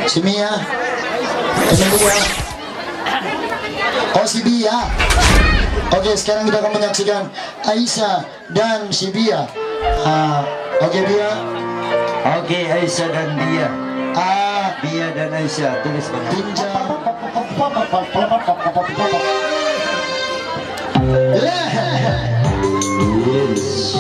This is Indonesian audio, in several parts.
Si Mia. Emilia. Oh, si Bia. Oke, sekarang kita akan menyaksikan Aisyah dan si Bia. Oke, Bia. Oke, Aisyah dan Bia. Bia dan Aisyah, tulis Pinjam. Yes.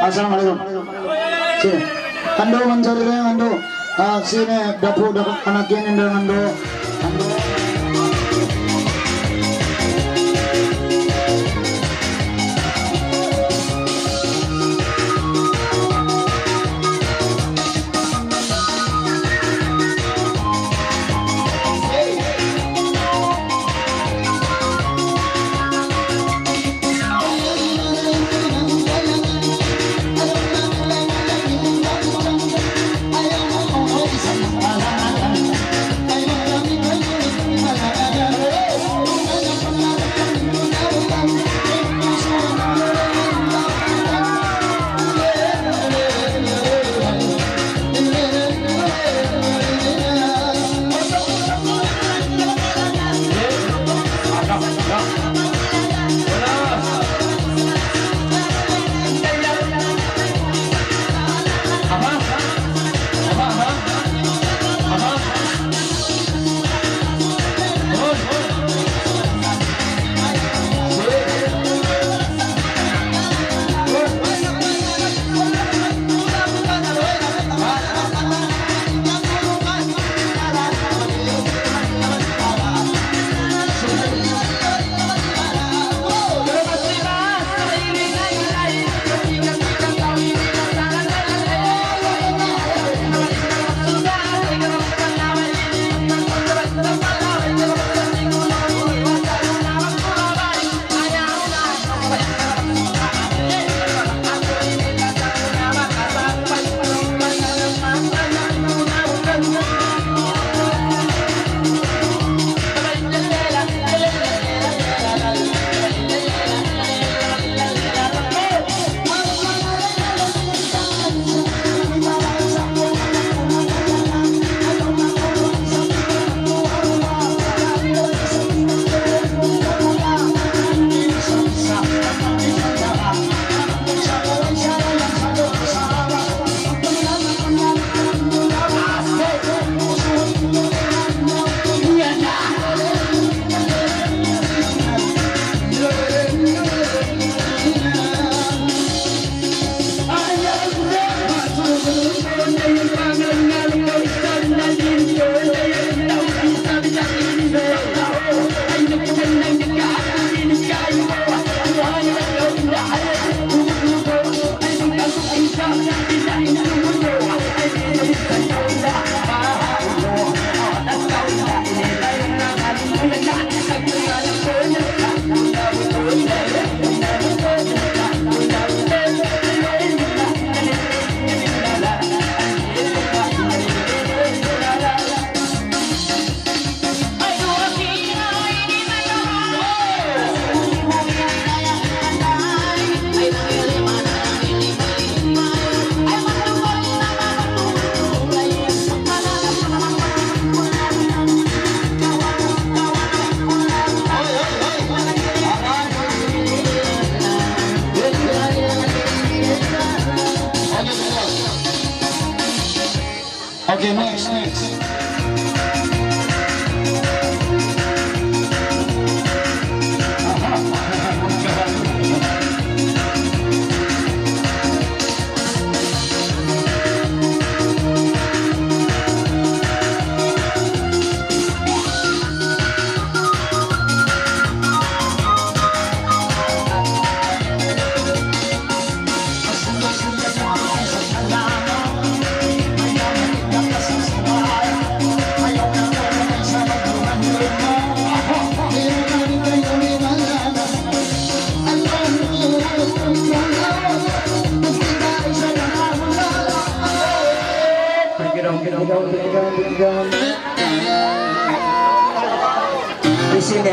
Assalamualaikum. Sini. Ando mencari yang ando. Sini dapur anak yang ando.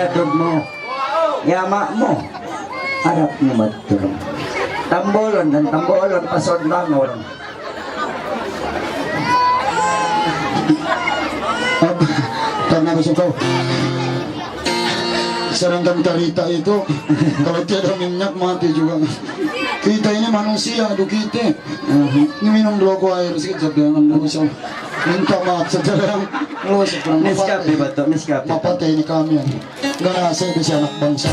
kadod mo. Yama mo. Harap mo maturong. Tambolon dan tambolon pasod bangon. Karena besok kau serangkan karita itu kalau tiada minyak mati juga. Kita ini manusia, aduh kita. Ini minum dulu aku air sedikit jangan dulu so. Minta maaf sekarang lo sekarang Neskape ba to? Neskape. mapatay ni kami. Gana saya bisa anak bangsa.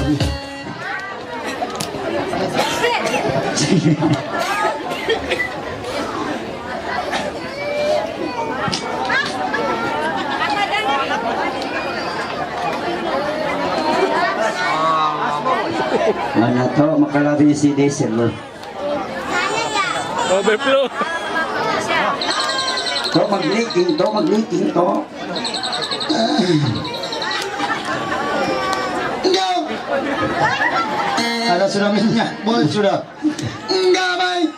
Mana to makalabi si diesel mo. Overflow. To magliking to. Enggak. Ada sudah minyak, boleh sudah. Enggak baik.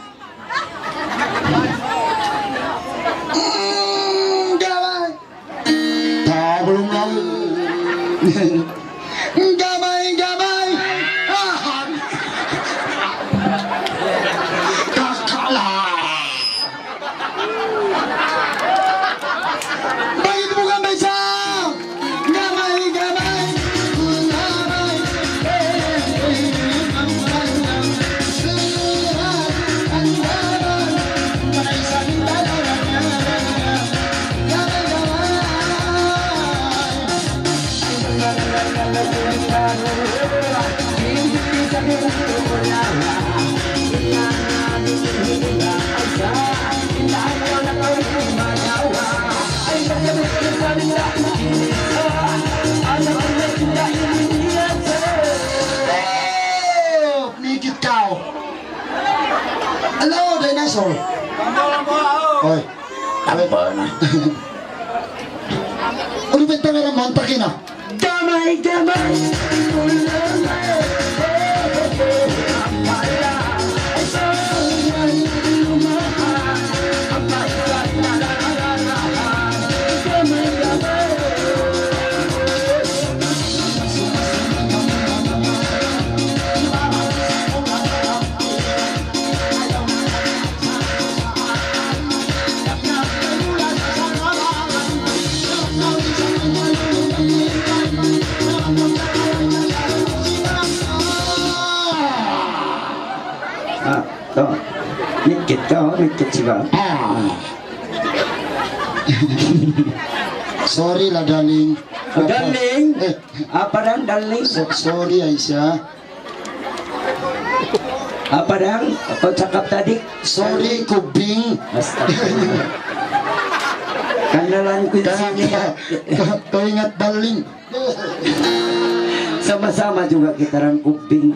Enggak baik. Tak belum lalu. Enggak baik, enggak baik. Tak kalah. Baik itu bukan beca. Enggak baik, enggak baik. Enggak baik. Nikit kau. Halo dinosaur. Oi. Apa na? Ano ba ito nga montakin na? Damay. To. Mikit siya. Sorry lah darling. Darling. Eh, Apa dan darling? sorry Aisyah. Apa dan? Kau cakap tadi? Sorry kubing. Astagfirullah. Kanalan ko sini. Kau ingat darling. Sama-sama juga kita orang kuping.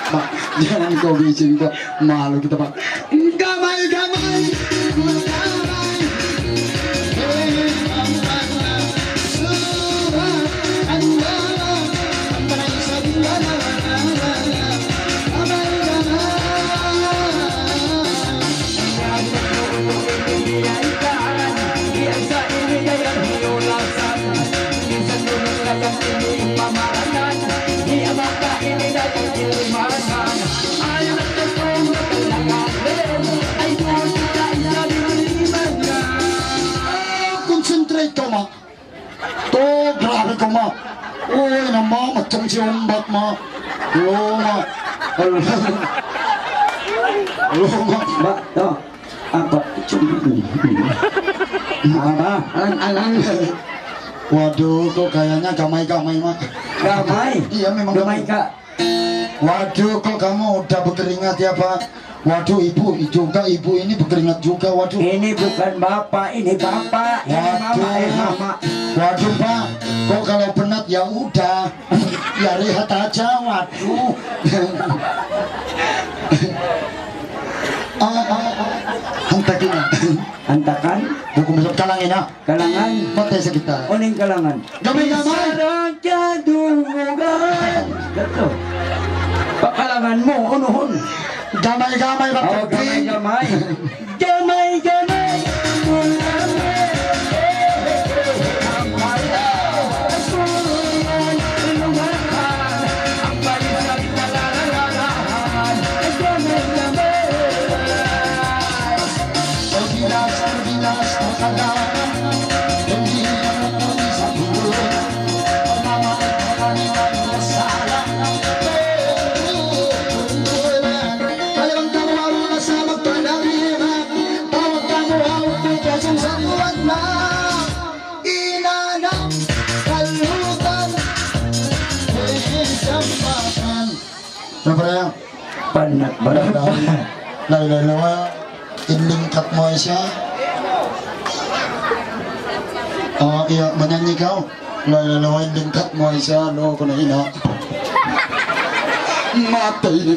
Pak, jangan kau bikin kok malu kita Pak. Gamai. Concentrate kau mak. Tuh grabe kau mak. Uy nama macam si ombak mak. Lo mak. Lo mak. Mbak, to. Apa? Apa? Alang. Waduh, kok kayaknya gamai mak. Gamay. Iya memang Gamay ka. Waduh, kok kamu udah berkeringat ya Pak? Waduh, ibu ini berkeringat juga. Waduh. Ini bukan bapak, ini bapak. Ini mama. Waduh Pak, kok kalau penat ya udah, ya rehat aja. Waduh. Hantakin. Antakan, Buku masuk kalangin ya. kalangan. Patay sa kita. Uning kalangan. Gamay. Sarang kadungan. Gato. Pakalangan mo, unuhon. Gamay Pak. Oh, gamay. Gamay. anak ba? Lawa, inlingkat mo siya. Iya, manyanyi kau. Lawa, inlingkat mo siya. Lo, ko na ina. Matay